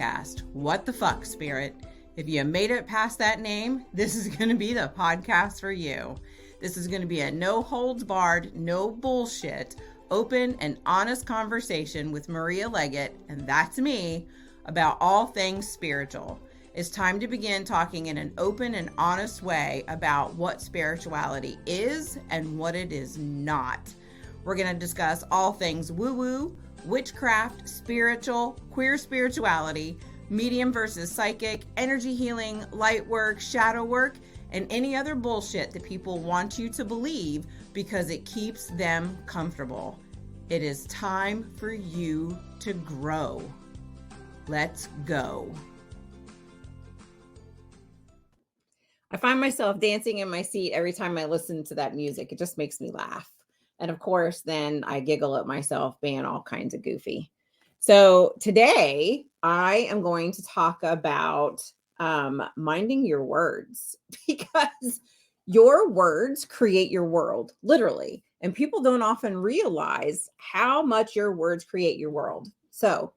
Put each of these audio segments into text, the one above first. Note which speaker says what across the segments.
Speaker 1: podcast. What the fuck, Spirit? If you made it past that name, this is going to be the podcast for you. This is going to be a no holds barred, no bullshit, open and honest conversation with Maria Leggett, and that's me, about all things spiritual. It's time to begin talking in an open and honest way about what spirituality is and what it is not. We're going to discuss all things woo-woo, witchcraft, spiritual, queer spirituality, medium versus psychic, energy healing, light work, shadow work, and any other bullshit that people want you to believe because it keeps them comfortable. It is time for you to grow. Let's go. I find myself dancing in my seat every time I listen to that music. It just makes me laugh. And of course, then I giggle at myself being all kinds of goofy. So today I am going to talk about minding your words, because your words create your world, literally. And people don't often realize how much your words create your world. So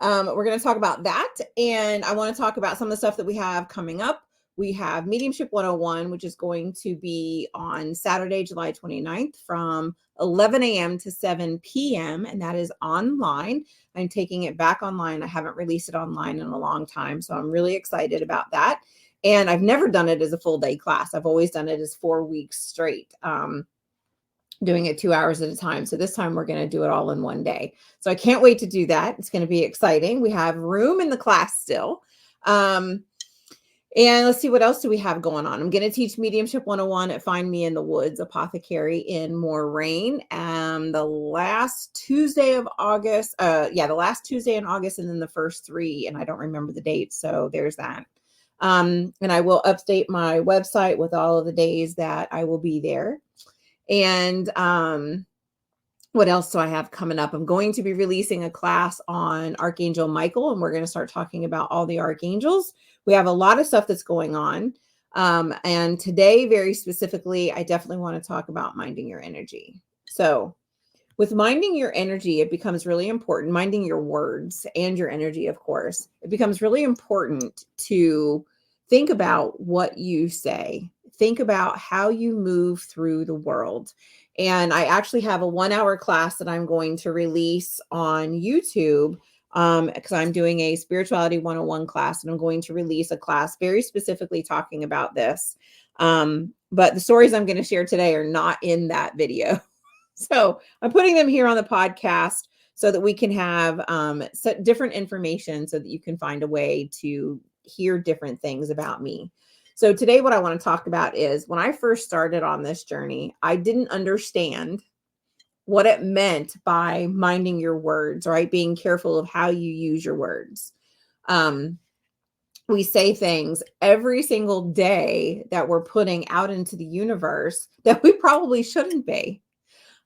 Speaker 1: we're going to talk about that. And I want to talk about some of the stuff that we have coming up. We have Mediumship 101, which is going to be on Saturday, July 29th from 11 a.m. to 7 p.m. And that is online. I'm taking it back online. I haven't released it online in a long time. So I'm really excited about that. And I've never done it as a full day class. I've always done it as 4 weeks straight, doing it 2 hours at a time. So this time we're going to do it all in one day. So I can't wait to do that. It's going to be exciting. We have room in the class still. And let's see, what else do we have going on? I'm going to teach Mediumship 101 at Find Me in the Woods Apothecary in Moraine. The last Tuesday of August, the last Tuesday in August, and then the first 3, and I don't remember the date. So there's that. And I will update my website with all of the days that I will be there. And what else do I have coming up? I'm going to be releasing a class on Archangel Michael, and we're going to start talking about all the archangels. We have a lot of stuff that's going on. And today, very specifically, I definitely want to talk about minding your energy. So with minding your energy, it becomes really important, minding your words and your energy, of course, it becomes really important to think about what you say. Think about how you move through the world. And I actually have a 1-hour class that I'm going to release on YouTube because I'm doing a Spirituality 101 class, and I'm going to release a class very specifically talking about this. But the stories I'm going to share today are not in that video. So I'm putting them here on the podcast so that we can have different information so that you can find a way to hear different things about me. So today what I want to talk about is when I first started on this journey, I didn't understand what it meant by minding your words, right? Being careful of how you use your words. We say things every single day that we're putting out into the universe that we probably shouldn't be.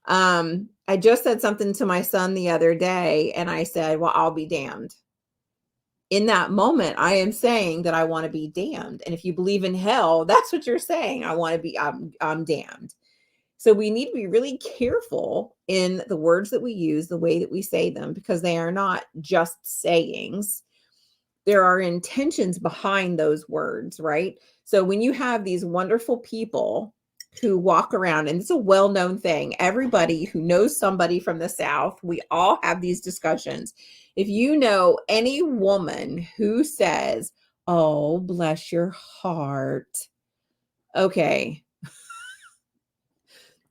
Speaker 1: I just said something to my son the other day, and I said, well, I'll be damned. In that moment, I am saying that I want to be damned. And if you believe in hell, that's what you're saying. I'm damned. So we need to be really careful in the words that we use, the way that we say them, because they are not just sayings. There are intentions behind those words, right? So when you have these wonderful people who walk around, and it's a well-known thing, everybody who knows somebody from the South, we all have these discussions. If you know any woman who says, oh, bless your heart. Okay.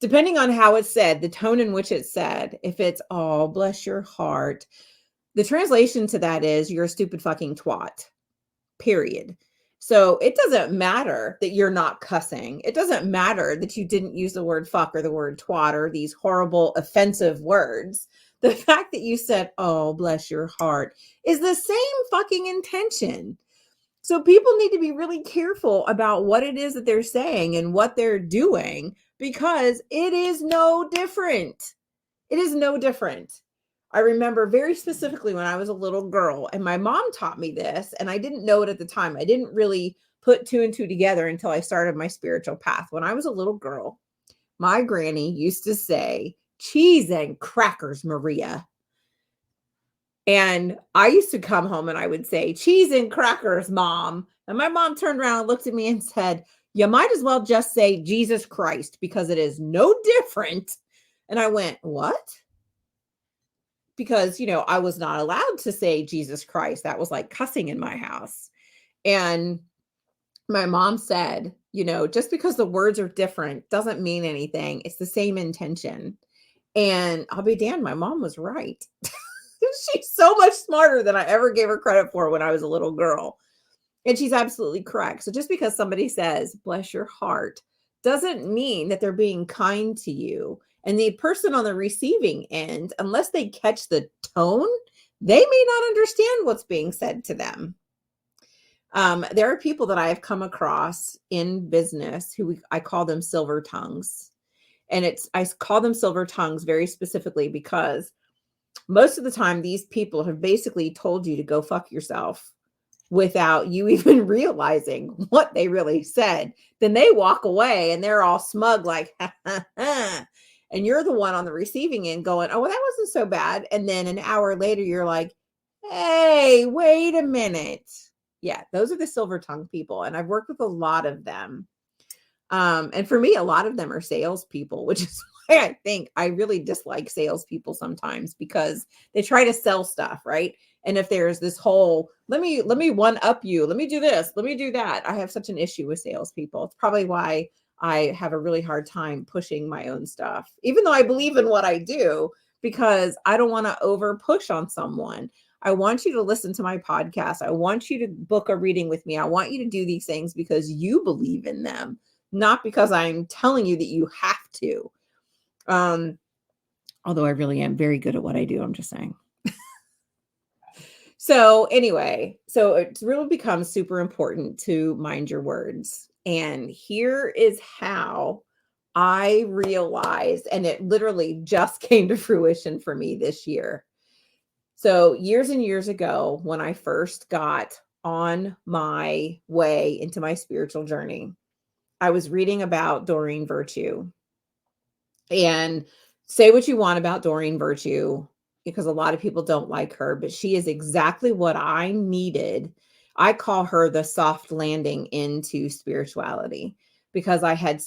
Speaker 1: Depending on how it's said, the tone in which it's said, if it's, oh, bless your heart, the translation to that is you're a stupid fucking twat, period. So it doesn't matter that you're not cussing. It doesn't matter that you didn't use the word fuck or the word twat or these horrible, offensive words. The fact that you said, oh, bless your heart, is the same fucking intention. So people need to be really careful about what it is that they're saying and what they're doing, because it is no different. It is no different. I remember very specifically when I was a little girl, and my mom taught me this, and I didn't know it at the time. I didn't really put 2 and 2 together until I started my spiritual path. When I was a little girl, my granny used to say, cheese and crackers, Maria. And I used to come home and I would say, cheese and crackers, Mom. And my mom turned around and looked at me and said, you might as well just say Jesus Christ because it is no different. And I went, what? Because, I was not allowed to say Jesus Christ. That was like cussing in my house. And my mom said, just because the words are different doesn't mean anything. It's the same intention. And I'll be damned, my mom was right. She's so much smarter than I ever gave her credit for when I was a little girl. And she's absolutely correct. So just because somebody says, bless your heart, doesn't mean that they're being kind to you. And the person on the receiving end, unless they catch the tone, they may not understand what's being said to them. There are people that I have come across in business who I call them silver tongues. And I call them silver tongues very specifically because most of the time, these people have basically told you to go fuck yourself without you even realizing what they really said. Then they walk away and they're all smug like, ha, ha, ha. And you're the one on the receiving end going, oh, well, that wasn't so bad. And then an hour later, you're like, hey, wait a minute. Yeah, those are the silver tongue people. And I've worked with a lot of them. And for me, a lot of them are salespeople, which is why I think I really dislike salespeople sometimes because they try to sell stuff, right? And if there's this whole, let me one up you, let me do this, let me do that. I have such an issue with salespeople. It's probably why I have a really hard time pushing my own stuff, even though I believe in what I do, because I don't want to over push on someone. I want you to listen to my podcast. I want you to book a reading with me. I want you to do these things because you believe in them, not because I'm telling you that you have to. Although I really am very good at what I do, I'm just saying. So anyway, so it's really become super important to mind your words. And here is how I realized, and it literally just came to fruition for me this year. So years and years ago, when I first got on my way into my spiritual journey, I was reading about Doreen Virtue. And say what you want about Doreen Virtue, because a lot of people don't like her, but she is exactly what I needed. I call her the soft landing into spirituality because I had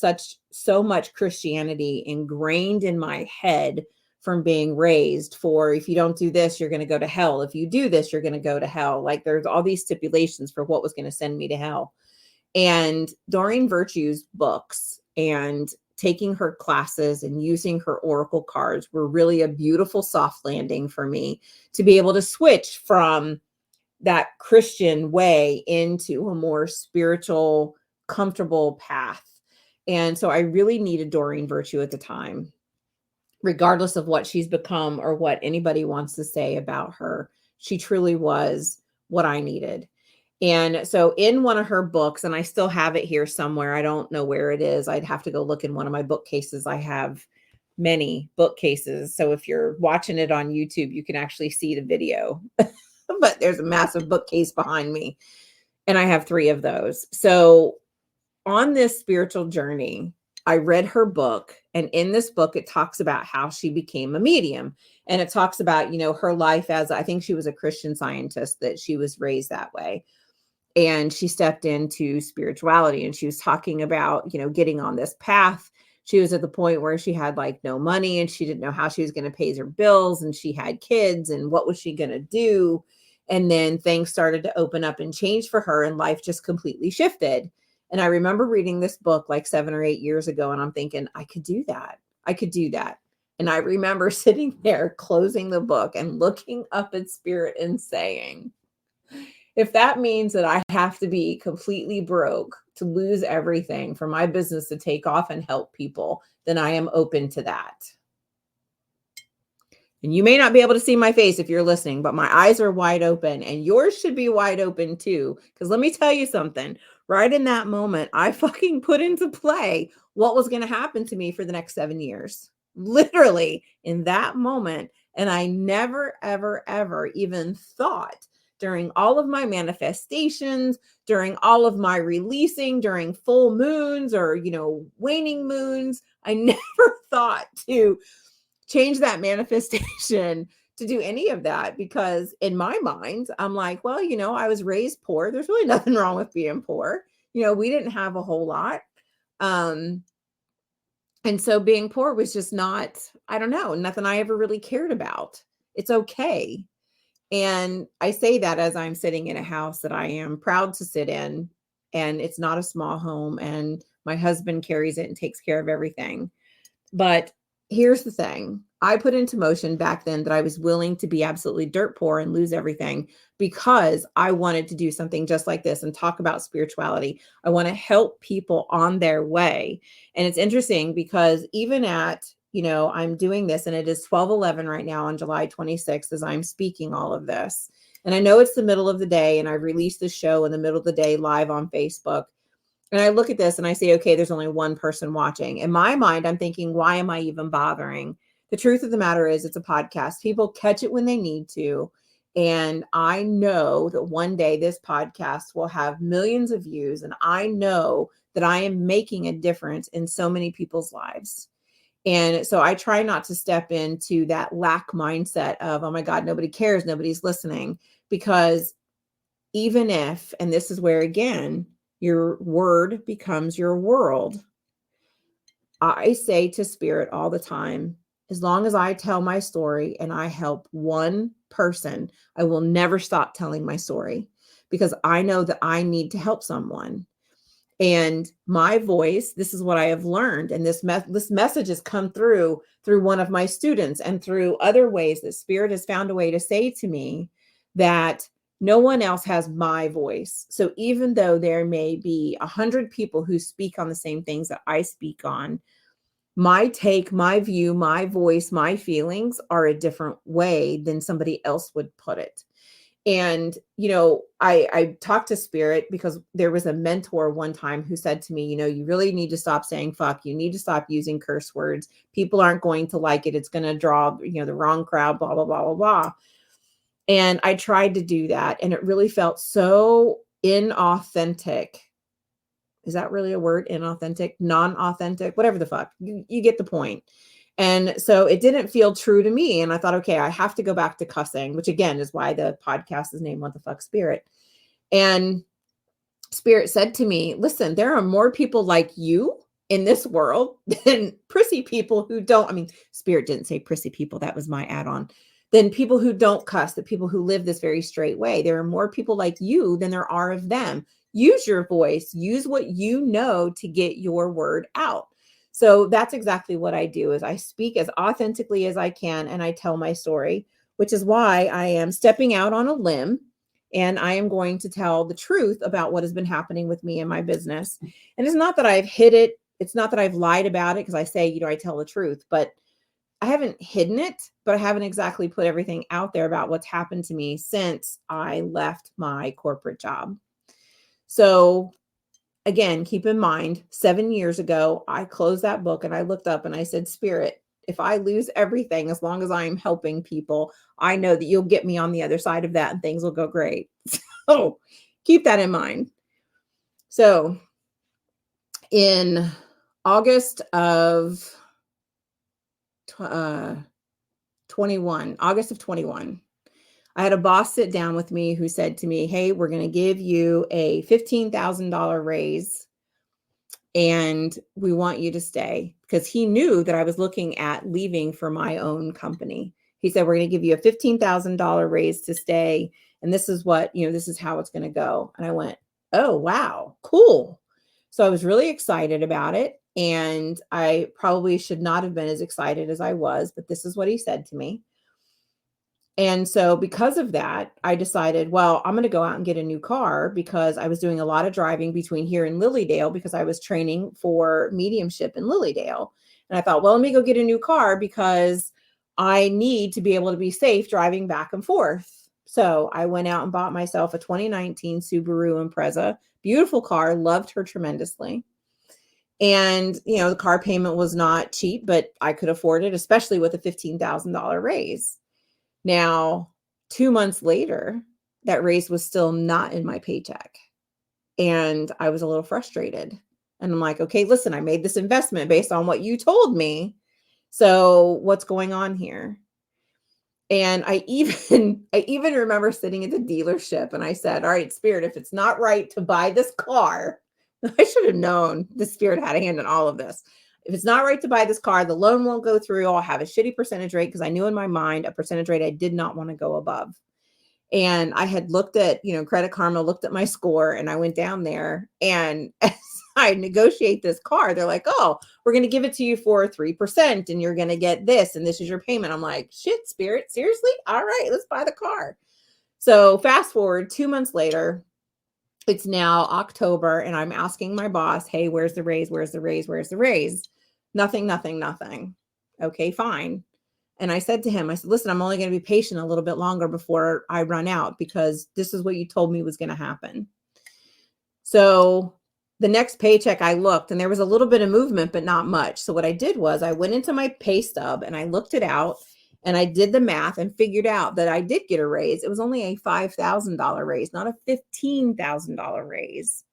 Speaker 1: so much Christianity ingrained in my head from being raised for, if you don't do this, you're going to go to hell. If you do this, you're going to go to hell. Like there's all these stipulations for what was going to send me to hell. And Doreen Virtue's books and taking her classes and using her oracle cards were really a beautiful soft landing for me to be able to switch from that Christian way into a more spiritual, comfortable path. And so I really needed Doreen Virtue at the time, regardless of what she's become or what anybody wants to say about her. She truly was what I needed. And so in one of her books, and I still have it here somewhere, I don't know where it is. I'd have to go look in one of my bookcases. I have many bookcases. So if you're watching it on YouTube, you can actually see the video, but there's a massive bookcase behind me. And I have 3 of those. So on this spiritual journey, I read her book. And in this book, it talks about how she became a medium. And it talks about, her life as, I think she was a Christian Scientist, that she was raised that way. And she stepped into spirituality and she was talking about, getting on this path. She was at the point where she had like no money and she didn't know how she was going to pay her bills, and she had kids, and what was she going to do? And then things started to open up and change for her, and life just completely shifted. And I remember reading this book like 7 or 8 years ago, and I'm thinking, I could do that. I could do that. And I remember sitting there, closing the book and looking up at Spirit and saying, if that means that I have to be completely broke to lose everything for my business to take off and help people, then I am open to that. And you may not be able to see my face if you're listening, but my eyes are wide open, and yours should be wide open too. Because let me tell you something, right in that moment, I fucking put into play what was going to happen to me for the next 7 years, literally in that moment. And I never, ever, ever even thought during all of my manifestations, during all of my releasing, during full moons or, waning moons, I never thought to change that manifestation to do any of that because in my mind, I'm like, well, I was raised poor. There's really nothing wrong with being poor. We didn't have a whole lot. And so being poor was just not, I don't know, nothing I ever really cared about. It's okay. And I say that as I'm sitting in a house that I am proud to sit in, and it's not a small home, and my husband carries it and takes care of everything. But here's the thing. I put into motion back then that I was willing to be absolutely dirt poor and lose everything because I wanted to do something just like this and talk about spirituality. I want to help people on their way. And it's interesting because even at, I'm doing this and it is 12:11 right now on July 26th as I'm speaking all of this. And I know it's the middle of the day and I've released the show in the middle of the day live on Facebook. And I look at this and I say, okay, there's only one person watching. In my mind, I'm thinking, why am I even bothering? The truth of the matter is it's a podcast. People catch it when they need to. And I know that one day this podcast will have millions of views. And I know that I am making a difference in so many people's lives. And so I try not to step into that lack mindset of, oh my God, nobody cares, nobody's listening. Because even if, and this is where again, your word becomes your world. I say to Spirit all the time, as long as I tell my story and I help one person, I will never stop telling my story because I know that I need to help someone. And my voice, this is what I have learned. And this message has come through one of my students and through other ways that Spirit has found a way to say to me that no one else has my voice. So even though there may be 100 people who speak on the same things that I speak on, my take, my view, my voice, my feelings are a different way than somebody else would put it. And, I talked to Spirit because there was a mentor one time who said to me, you really need to stop saying fuck. You need to stop using curse words. People aren't going to like it. It's going to draw, the wrong crowd, blah, blah, blah, blah, blah. And I tried to do that. And it really felt so inauthentic. Is that really a word? Inauthentic, non-authentic, whatever the fuck. You get the point. And so it didn't feel true to me. And I thought, okay, I have to go back to cussing, which again is why the podcast is named What the Fuck Spirit. And Spirit said to me, listen, there are more people like you in this world than prissy people who don't. I mean, Spirit didn't say prissy people. That was my add-on. Than people who don't cuss, the people who live this very straight way. There are more people like you than there are of them. Use your voice. Use what you know to get your word out. So that's exactly what I do is I speak as authentically as I can and I tell my story, which is why I am stepping out on a limb and I am going to tell the truth about what has been happening with me and my business. And it's not that I've hid it. It's not that I've lied about it because I say, I tell the truth, but I haven't hidden it, but I haven't exactly put everything out there about what's happened to me since I left my corporate job. So again, keep in mind, 7 years ago, I closed that book and I looked up and I said, Spirit, if I lose everything, as long as I'm helping people, I know that you'll get me on the other side of that and things will go great. So keep that in mind. So in August of 21, I had a boss sit down with me who said to me, hey, we're going to give you a $15,000 raise and we want you to stay, because he knew that I was looking at leaving for my own company. He said, we're going to give you a $15,000 raise to stay. And this is what, this is how it's going to go. And I went, oh, wow, cool. So I was really excited about it. And I probably should not have been as excited as I was, but this is what he said to me. And so because of that, I decided, well, I'm going to go out and get a new car because I was doing a lot of driving between here and Lilydale because I was training for mediumship in Lilydale. And I thought, well, let me go get a new car because I need to be able to be safe driving back and forth. So I went out and bought myself a 2019 Subaru Impreza, beautiful car, loved her tremendously. And, the car payment was not cheap, but I could afford it, especially with a $15,000 raise. Now, 2 months later, that raise was still not in my paycheck. And I was a little frustrated. And I'm like, okay, listen, I made this investment based on what you told me. So what's going on here? And I even remember sitting at the dealership and I said, all right, Spirit, if it's not right to buy this car, I should have known the Spirit had a hand in all of this. If it's not right to buy this car, the loan won't go through. I'll have a shitty percentage rate, because I knew in my mind a percentage rate I did not want to go above. And I had looked at, Credit Karma, looked at my score, and I went down there, and as I negotiate this car, they're like, oh, we're going to give it to you for 3% and you're going to get this, and this is your payment. I'm like, shit, Spirit, seriously? All right, let's buy the car. So fast forward 2 months later, it's now October, and I'm asking my boss, hey, where's the raise? Where's the raise? Where's the raise? Nothing, nothing, nothing. Okay, fine. And I said to him, I said, listen, I'm only going to be patient a little bit longer before I run out, because this is what you told me was going to happen. So the next paycheck, I looked, and there was a little bit of movement, but not much. So what I did was I went into my pay stub and I looked it out, and I did the math and figured out that I did get a raise. It was only a $5,000 raise, not a $15,000 raise.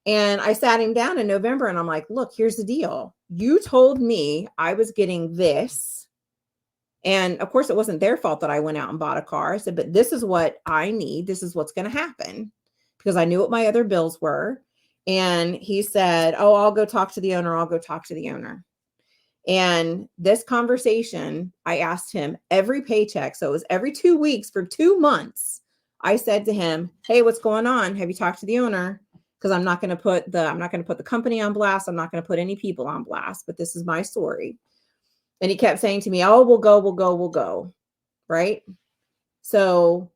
Speaker 1: And I sat him down in November and I'm like, look, here's the deal. You told me I was getting this. And of course, it wasn't their fault that I went out and bought a car. I said, but this is what I need. This is what's going to happen, because I knew what my other bills were. And he said, oh, I'll go talk to the owner. I'll go talk to the owner. And this conversation, I asked him every paycheck. So it was every 2 weeks for 2 months. I said to him, hey, what's going on? Have you talked to the owner? Because I'm not going to put the company on blast. I'm not going to put any people on blast, but this is my story. And he kept saying to me, oh, we'll go. Right? So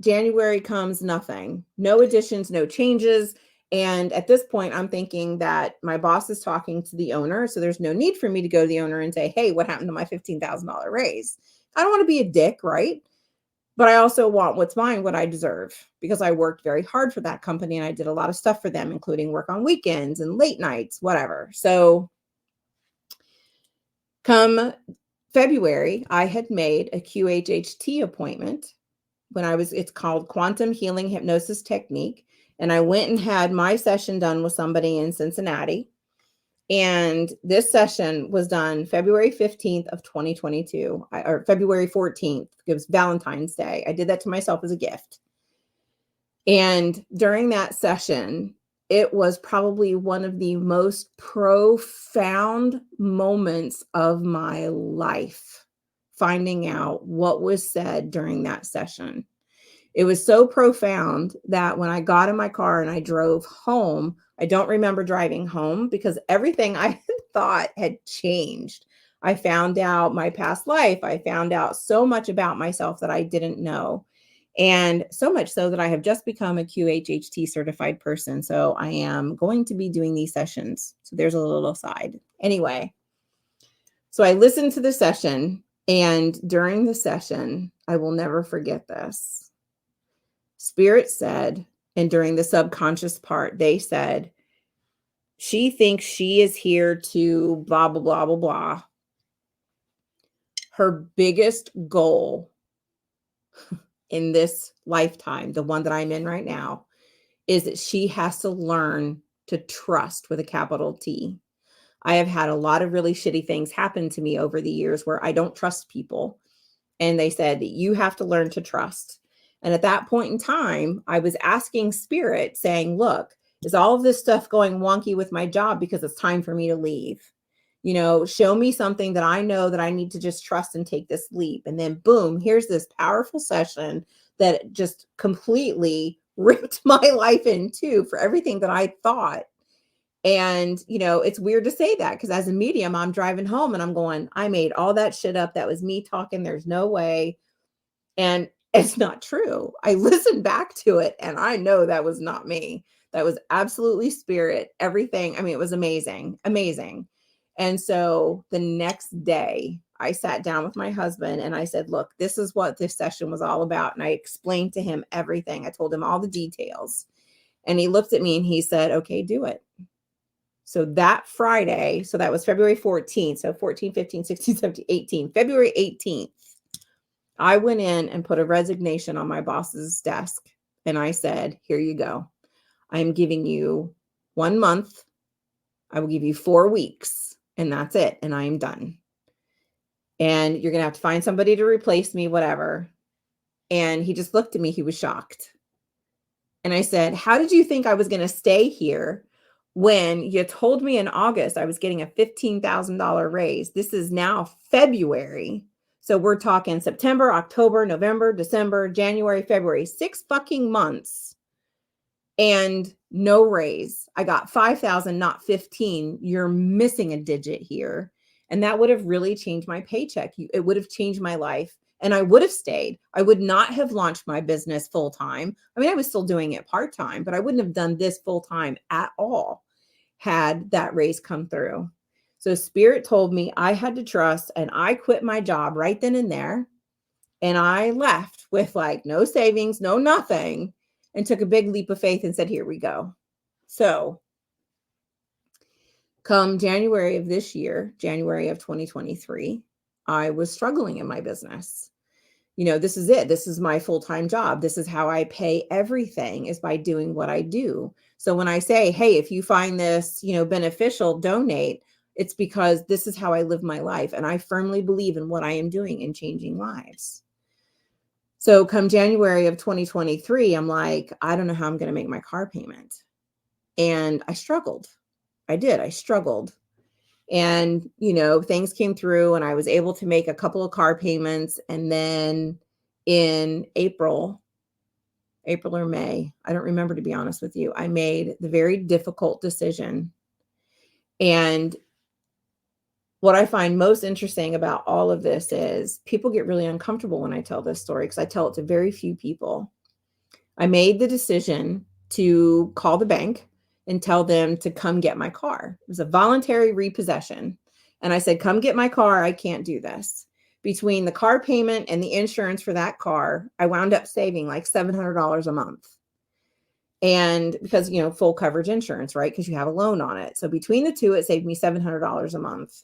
Speaker 1: January comes, nothing, no additions, no changes. And at this point, I'm thinking that my boss is talking to the owner, so there's no need for me to go to the owner and say, hey, what happened to my $15,000 raise? I don't want to be a dick, right? But I also want what's mine, what I deserve, because I worked very hard for that company and I did a lot of stuff for them, including work on weekends and late nights, whatever. So come February, I had made a QHHT appointment it's called Quantum Healing Hypnosis Technique. And I went and had my session done with somebody in Cincinnati. And this session was done February 15th of 2022, or February 14th. It was Valentine's Day. I did that to myself as a gift. And during that session, it was probably one of the most profound moments of my life, finding out what was said during that session. It was so profound that when I got in my car and I drove home, I don't remember driving home, because everything I thought had changed. I found out my past life. I found out so much about myself that I didn't know. And so much so that I have just become a QHHT certified person. So I am going to be doing these sessions. So there's a little aside. Anyway, so I listened to the session, and during the session, I will never forget this. Spirit said, and during the subconscious part, they said, she thinks she is here to blah, blah, blah, blah, blah. Her biggest goal in this lifetime, the one that I'm in right now, is that she has to learn to trust with a capital T. I have had a lot of really shitty things happen to me over the years where I don't trust people. And they said, you have to learn to trust. And at that point in time, I was asking Spirit, saying, look, is all of this stuff going wonky with my job because it's time for me to leave? Show me something that I know that I need to just trust and take this leap. And then boom, here's this powerful session that just completely ripped my life in two for everything that I thought. And, it's weird to say that, because as a medium, I'm driving home and I'm going, I made all that shit up. That was me talking. There's no way. And it's not true. I listened back to it and I know that was not me. That was absolutely Spirit. Everything. I mean, it was amazing, amazing. And so the next day I sat down with my husband and I said, look, this is what this session was all about. And I explained to him everything. I told him all the details. And he looked at me and he said, okay, do it. So that Friday, so that was February 14th. So 14, 15, 16, 17, 18, February 18th, I went in and put a resignation on my boss's desk. And I said, here you go. I'm giving you 1 month. I will give you 4 weeks and that's it. And I am done. and you're going to have to find somebody to replace me, whatever. And he just looked at me. He was shocked. And I said, how did you think I was going to stay here when you told me in August I was getting a $15,000 raise? This is now February. So we're talking September, October, November, December, January, February, 6 fucking months and no raise. I got 5,000, not 15. You're missing a digit here. And that would have really changed my paycheck. It would have changed my life. And I would have stayed. I would not have launched my business full time. I mean, I was still doing it part time, but I wouldn't have done this full time at all had that raise come through. So Spirit told me I had to trust, and I quit my job right then and there. And I left with like no savings, no nothing, and took a big leap of faith and said, here we go. So come January of this year, January of 2023, I was struggling in my business. This is it. This is my full-time job. This is how I pay everything, is by doing what I do. So when I say, hey, if you find this, beneficial, donate, it's because this is how I live my life. And I firmly believe in what I am doing in changing lives. So come January of 2023, I'm like, I don't know how I'm going to make my car payment. And I struggled. I struggled. And, things came through and I was able to make a couple of car payments. And then in April or May, I don't remember, to be honest with you, I made the very difficult decision. And what I find most interesting about all of this is people get really uncomfortable when I tell this story, because I tell it to very few people. I made the decision to call the bank and tell them to come get my car. It was a voluntary repossession. And I said, come get my car. I can't do this. Between the car payment and the insurance for that car, I wound up saving like $700 a month. And because, full coverage insurance, right? Because you have a loan on it. So between the two, it saved me $700 a month.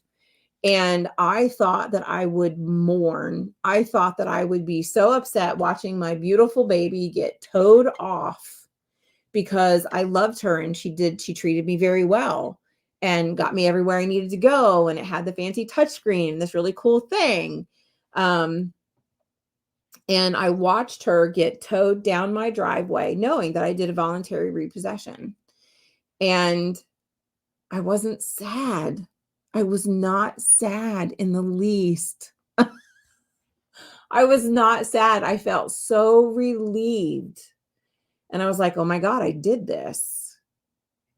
Speaker 1: And I thought that I would mourn. I thought that I would be so upset watching my beautiful baby get towed off, because I loved her and she treated me very well and got me everywhere I needed to go. And it had the fancy touchscreen, this really cool thing. And I watched her get towed down my driveway, knowing that I did a voluntary repossession. And I wasn't sad. I was not sad in the least. I was not sad. I felt so relieved. And I was like, oh my God, I did this.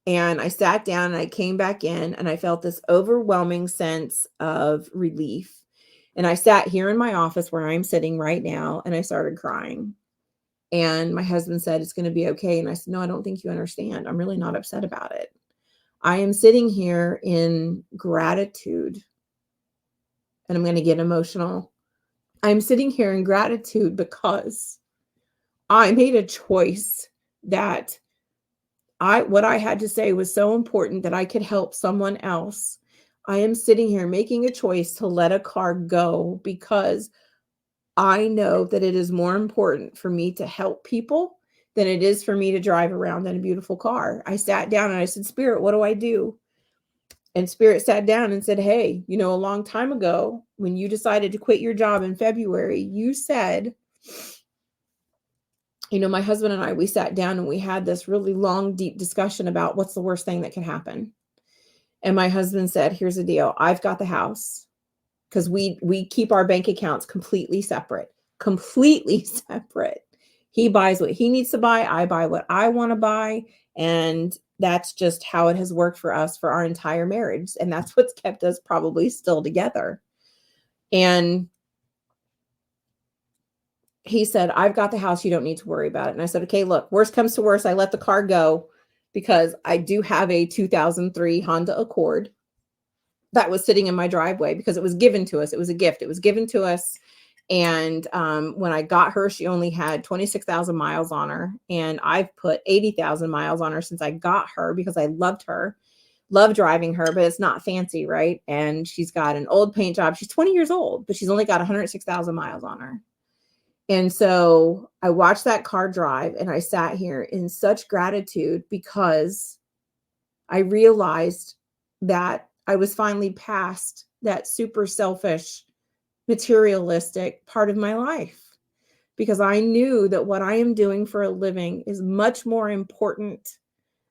Speaker 1: And I sat down and I came back in and I felt this overwhelming sense of relief. And I sat here in my office where I'm sitting right now and I started crying. And my husband said, it's going to be okay. And I said, no, I don't think you understand. I'm really not upset about it. I am sitting here in gratitude, and I'm going to get emotional. I'm sitting here in gratitude because I made a choice that what I had to say was so important that I could help someone else. I am sitting here making a choice to let a car go because I know that it is more important for me to help people than it is for me to drive around in a beautiful car. I sat down and I said, Spirit, what do I do? And Spirit sat down and said, hey, a long time ago, when you decided to quit your job in February, you said, my husband and I, we sat down and we had this really long, deep discussion about what's the worst thing that can happen. And my husband said, here's the deal. I've got the house, because we keep our bank accounts completely separate. He buys what he needs to buy. I buy what I want to buy. And that's just how it has worked for us for our entire marriage. And that's what's kept us probably still together. And he said, I've got the house. You don't need to worry about it. And I said, okay, look, worst comes to worst, I let the car go, because I do have a 2003 Honda Accord that was sitting in my driveway because it was given to us. It was a gift. It was given to us. And when I got her, she only had 26,000 miles on her. And I've put 80,000 miles on her since I got her, because I loved her, love driving her, but it's not fancy, right? And she's got an old paint job. She's 20 years old, but she's only got 106,000 miles on her. And so I watched that car drive and I sat here in such gratitude, because I realized that I was finally past that super selfish materialistic part of my life, because I knew that what I am doing for a living is much more important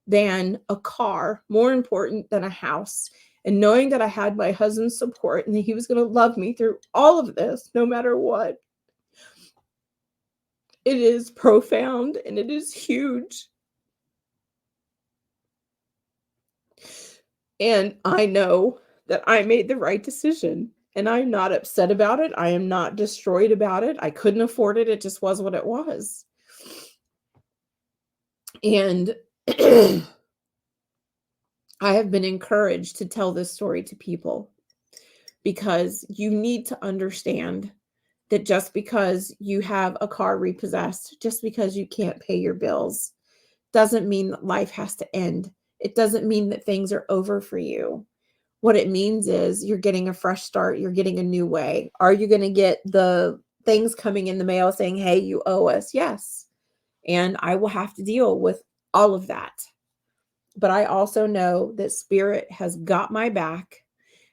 Speaker 1: than a car, more important than a house. And knowing that I had my husband's support and that he was going to love me through all of this, no matter what, it is profound and it is huge. And I know that I made the right decision, and I'm not upset about it. I am not destroyed about it. I couldn't afford it. It just was what it was. And I have been encouraged to tell this story to people, because you need to understand that just because you have a car repossessed, just because you can't pay your bills, doesn't mean that life has to end. It doesn't mean that things are over for you. What it means is you're getting a fresh start. You're getting a new way. Are you going to get the things coming in the mail saying, hey, you owe us? Yes. And I will have to deal with all of that. But I also know that Spirit has got my back.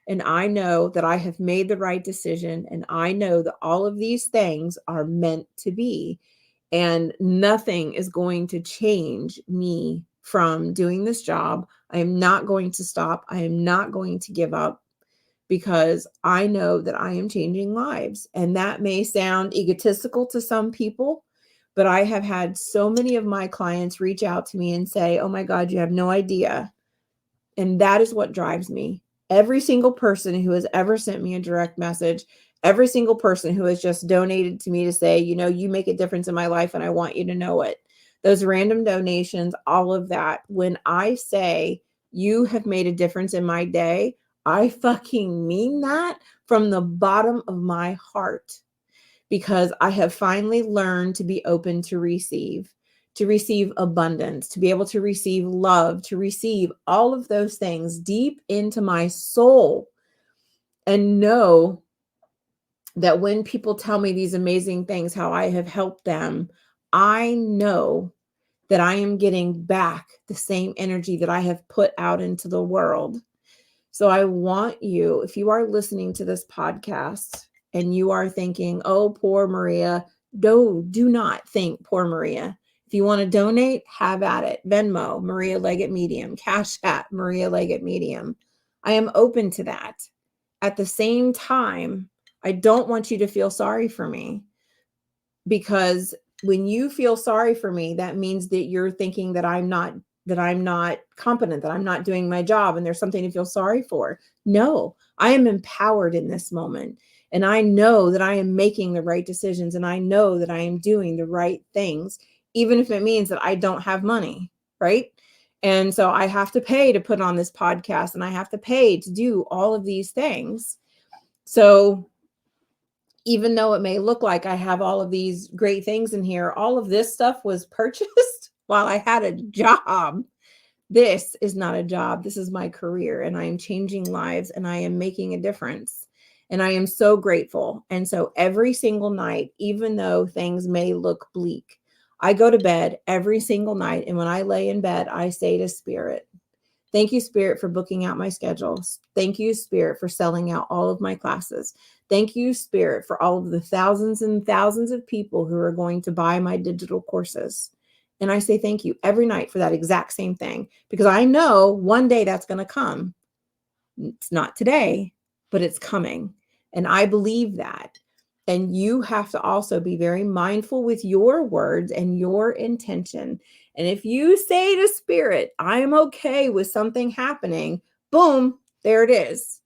Speaker 1: And I know that I have made the right decision. And I know that all of these things are meant to be. And nothing is going to change me from doing this job. I am not going to stop. I am not going to give up, because I know that I am changing lives. And that may sound egotistical to some people, but I have had so many of my clients reach out to me and say, oh my God, you have no idea. And that is what drives me. Every single person who has ever sent me a direct message, every single person who has just donated to me to say, you know, you make a difference in my life and I want you to know it. Those random donations, all of that. When I say you have made a difference in my day, I fucking mean that from the bottom of my heart, because I have finally learned to be open to receive abundance, to be able to receive love, to receive all of those things deep into my soul, and know that when people tell me these amazing things, how I have helped them, I know that I am getting back the same energy that I have put out into the world. So I want you, if you are listening to this podcast and you are thinking, oh, poor Maria, do not think poor Maria. If you want to donate, have at it. Venmo, MariaLeggettMedium, CashApp, MariaLeggettMedium. I am open to that. At the same time, I don't want you to feel sorry for me, because when you feel sorry for me, that means that you're thinking that I'm not competent, that I'm not doing my job, and there's something to feel sorry for. No, I am empowered in this moment. And I know that I am making the right decisions, and I know that I am doing the right things, even if it means that I don't have money, right? And so I have to pay to put on this podcast, and I have to pay to do all of these things. So even though it may look like I have all of these great things in here, all of this stuff was purchased while I had a job. This is not a job. This is my career, and I am changing lives, and I am making a difference. And I am so grateful. And so every single night, even though things may look bleak, I go to bed every single night. And when I lay in bed, I say to Spirit, thank you, Spirit, for booking out my schedules. Thank you, Spirit, for selling out all of my classes. Thank you, Spirit, for all of the thousands and thousands of people who are going to buy my digital courses. And I say thank you every night for that exact same thing, because I know one day that's going to come. It's not today, but it's coming. And I believe that. And you have to also be very mindful with your words and your intention. And if you say to Spirit, I am okay with something happening, boom, there it is.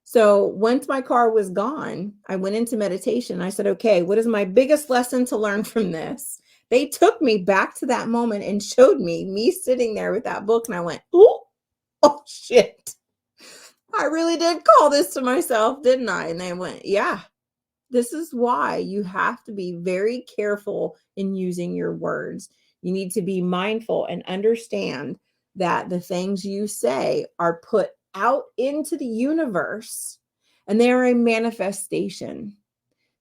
Speaker 1: So once my car was gone, I went into meditation. I said, okay, what is my biggest lesson to learn from this? They took me back to that moment and showed me sitting there with that book. And I went, oh shit. I really did call this to myself, didn't I? And they went, yeah. This is why you have to be very careful in using your words. You need to be mindful and understand that the things you say are put out into the universe, and they are a manifestation.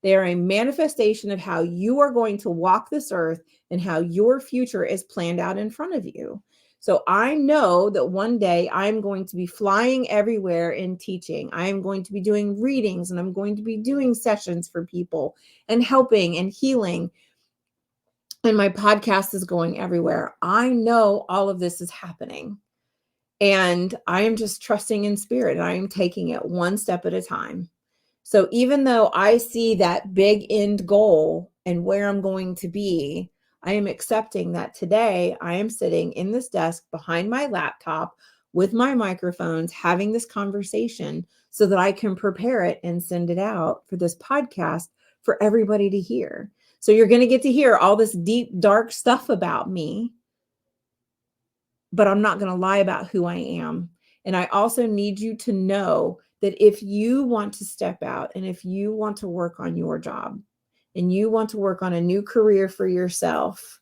Speaker 1: They are a manifestation of how you are going to walk this earth and how your future is planned out in front of you. So I know that one day I'm going to be flying everywhere and teaching. I am going to be doing readings, and I'm going to be doing sessions for people and helping and healing. And my podcast is going everywhere. I know all of this is happening. And I am just trusting in spirit, and I am taking it one step at a time. So even though I see that big end goal and where I'm going to be, I am accepting that today I am sitting in this desk behind my laptop with my microphones having this conversation so that I can prepare it and send it out for this podcast for everybody to hear. So you're going to get to hear all this deep, dark stuff about me, but I'm not going to lie about who I am. And I also need you to know that if you want to step out, and if you want to work on your job, and you want to work on a new career for yourself,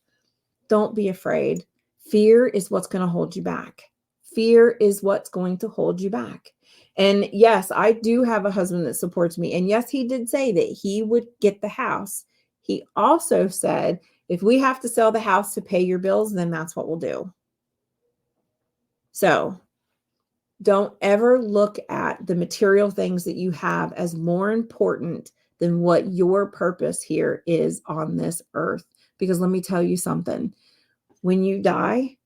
Speaker 1: don't be afraid. Fear is what's going to hold you back. Fear is what's going to hold you back. And yes, I do have a husband that supports me. And yes, he did say that he would get the house. He also said, if we have to sell the house to pay your bills, then that's what we'll do. So don't ever look at the material things that you have as more important than what your purpose here is on this earth. Because let me tell you something. When you die,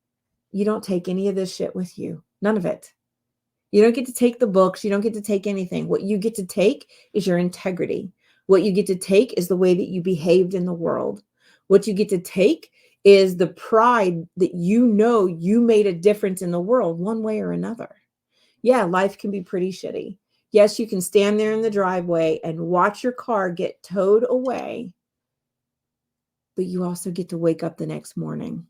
Speaker 1: you don't take any of this shit with you. None of it. You don't get to take the books. You don't get to take anything. What you get to take is your integrity. What you get to take is the way that you behaved in the world. What you get to take is the pride that you know you made a difference in the world one way or another. Yeah, life can be pretty shitty. Yes, you can stand there in the driveway and watch your car get towed away, but you also get to wake up the next morning.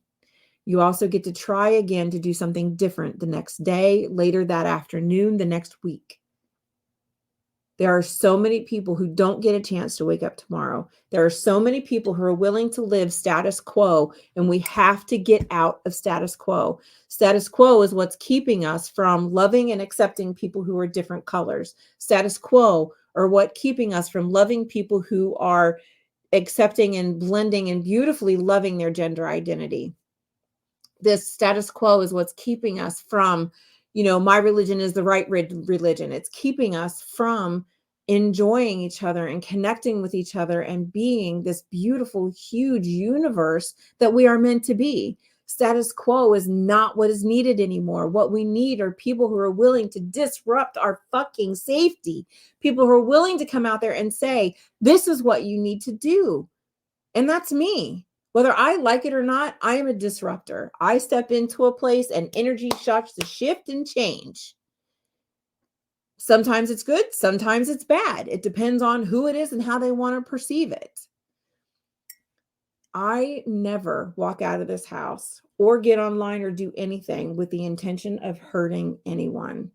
Speaker 1: You also get to try again to do something different the next day, later that afternoon, the next week. There are so many people who don't get a chance to wake up tomorrow. There are so many people who are willing to live status quo, and we have to get out of status quo. Status quo is what's keeping us from loving and accepting people who are different colors. Status quo are what keeping us from loving people who are accepting and blending and beautifully loving their gender identity. This status quo is what's keeping us from, my religion is the right religion. It's keeping us from enjoying each other and connecting with each other and being this beautiful, huge universe that we are meant to be. Status quo is not what is needed anymore. What we need are people who are willing to disrupt our fucking safety. People who are willing to come out there and say, this is what you need to do. And that's me. Whether I like it or not, I am a disruptor. I step into a place and energy starts to shift and change. Sometimes it's good, sometimes it's bad. It depends on who it is and how they want to perceive it. I never walk out of this house or get online or do anything with the intention of hurting anyone.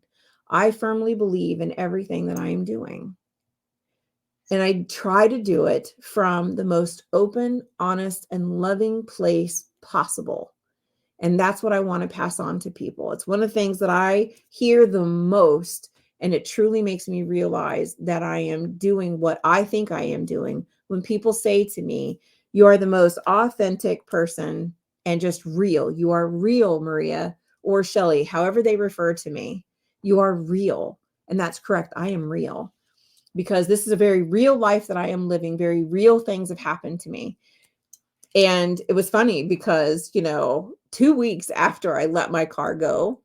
Speaker 1: I firmly believe in everything that I am doing. And I try to do it from the most open, honest, and loving place possible. And that's what I want to pass on to people. It's one of the things that I hear the most, and it truly makes me realize that I am doing what I think I am doing. When people say to me, you are the most authentic person and just real. You are real, Maria or Shelly, however they refer to me. You are real. And that's correct. I am real. Because this is a very real life that I am living. Very real things have happened to me. And it was funny because, 2 weeks after I let my car go,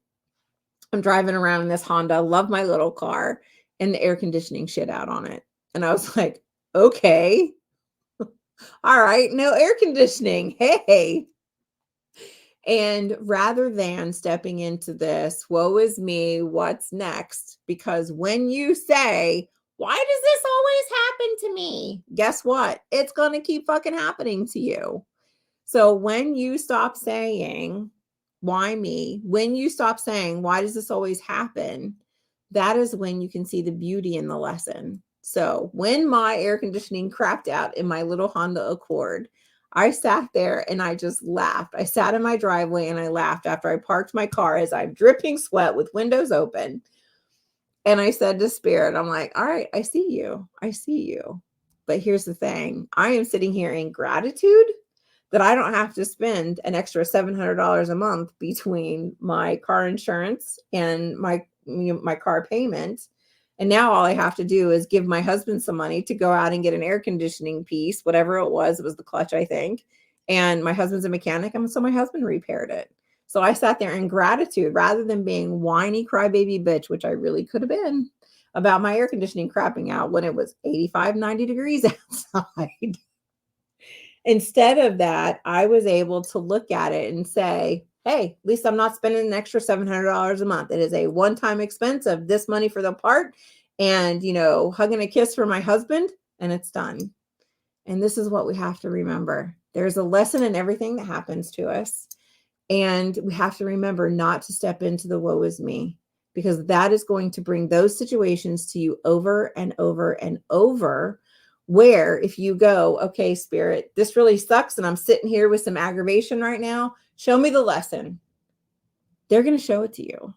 Speaker 1: I'm driving around in this Honda, love my little car, and the air conditioning shit out on it. And I was like, okay, all right, no air conditioning. Hey. And rather than stepping into this, woe is me, what's next? Because when you say, why does this always happen to me? Guess what? It's going to keep fucking happening to you. So when you stop saying, why me? When you stop saying, why does this always happen? That is when you can see the beauty in the lesson. So when my air conditioning crapped out in my little Honda Accord, I sat there and I just laughed. I sat in my driveway and I laughed after I parked my car as I'm dripping sweat with windows open. And I said to Spirit, I'm like, all right, I see you. I see you. But here's the thing. I am sitting here in gratitude that I don't have to spend an extra $700 a month between my car insurance and my car payment. And now all I have to do is give my husband some money to go out and get an air conditioning piece, whatever it was the clutch, I think. And my husband's a mechanic, and so my husband repaired it. So I sat there in gratitude rather than being whiny crybaby bitch, which I really could have been, about my air conditioning crapping out when it was 85, 90 degrees outside. Instead of that, I was able to look at it and say, hey, at least I'm not spending an extra $700 a month. It is a one-time expense of this money for the part and, hugging a kiss for my husband, and it's done. And this is what we have to remember. There's a lesson in everything that happens to us. And we have to remember not to step into the woe is me, because that is going to bring those situations to you over and over and over, where if you go, okay, Spirit, this really sucks, and I'm sitting here with some aggravation right now, show me the lesson. They're going to show it to you.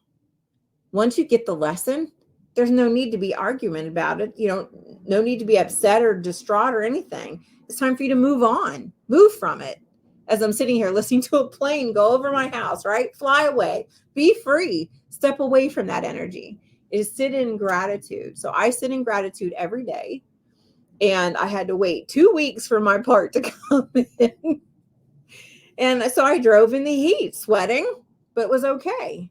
Speaker 1: Once you get the lesson, there's no need to be argument about it. No need to be upset or distraught or anything. It's time for you to move on, move from it. As I'm sitting here listening to a plane go over my house, right? Fly away, be free, step away from that energy. It is sit in gratitude. So I sit in gratitude every day. And I had to wait 2 weeks for my part to come in. And so I drove in the heat, sweating, but was okay.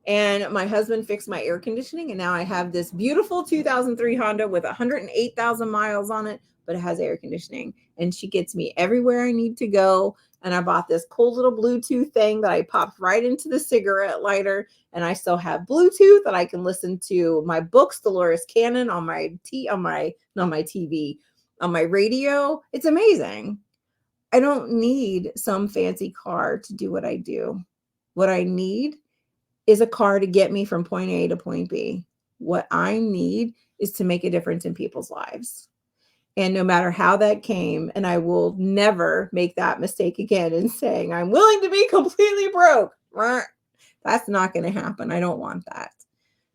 Speaker 1: And my husband fixed my air conditioning, and now I have this beautiful 2003 Honda with 108,000 miles on it, but it has air conditioning, and she gets me everywhere I need to go. And I bought this cool little Bluetooth thing that I popped right into the cigarette lighter, and I still have Bluetooth that I can listen to my books, Dolores Cannon, on my TV, on my radio. It's amazing. I don't need some fancy car to do what I do. What I need is a car to get me from point A to point B. What I need is to make a difference in people's lives. And no matter how that came, and I will never make that mistake again in saying I'm willing to be completely broke. That's not going to happen. I don't want that.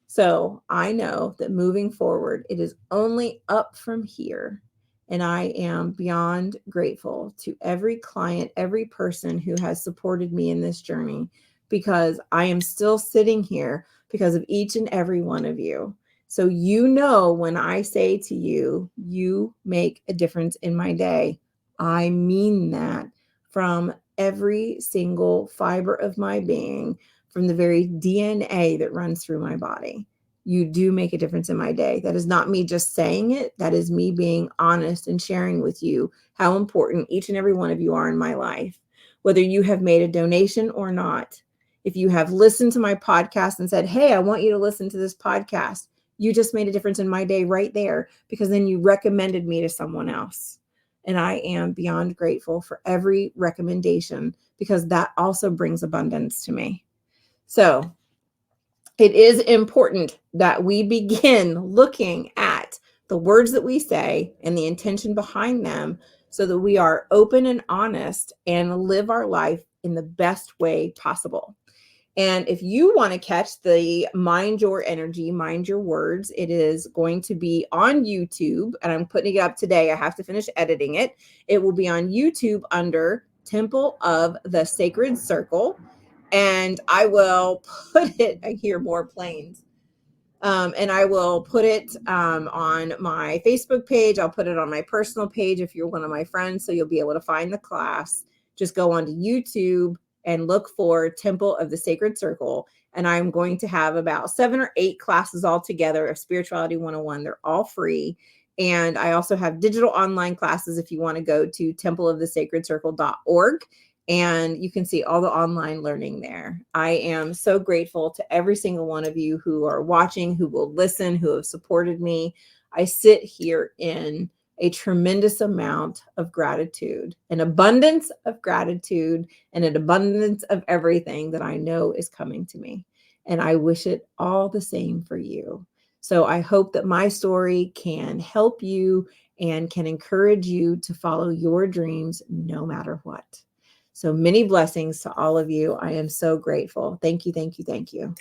Speaker 1: So I know that moving forward, it is only up from here. And I am beyond grateful to every client, every person who has supported me in this journey, because I am still sitting here because of each and every one of you. So when I say to you, you make a difference in my day, I mean that from every single fiber of my being, from the very DNA that runs through my body. You do make a difference in my day. That is not me just saying it. That is me being honest and sharing with you how important each and every one of you are in my life, whether you have made a donation or not. If you have listened to my podcast and said, hey, I want you to listen to this podcast, you just made a difference in my day right there, because then you recommended me to someone else. And I am beyond grateful for every recommendation, because that also brings abundance to me. So it is important that we begin looking at the words that we say and the intention behind them, so that we are open and honest and live our life in the best way possible. And if you want to catch the Mind Your Energy, Mind Your Words, it is going to be on YouTube, and I'm putting it up today. I have to finish editing it. It will be on YouTube under Temple of the Sacred Circle. And I will put it, I hear more planes. And I will put it on my Facebook page. I'll put it on my personal page if you're one of my friends, so you'll be able to find the class. Just go onto YouTube and look for Temple of the Sacred Circle. And I'm going to have about 7 or 8 classes all together of Spirituality 101. They're all free. And I also have digital online classes if you want to go to templeofthesacredcircle.org. And you can see all the online learning there. I am so grateful to every single one of you who are watching, who will listen, who have supported me. I sit here in a tremendous amount of gratitude, an abundance of gratitude, and an abundance of everything that I know is coming to me. And I wish it all the same for you. So I hope that my story can help you and can encourage you to follow your dreams no matter what. So many blessings to all of you. I am so grateful. Thank you, thank you, thank you.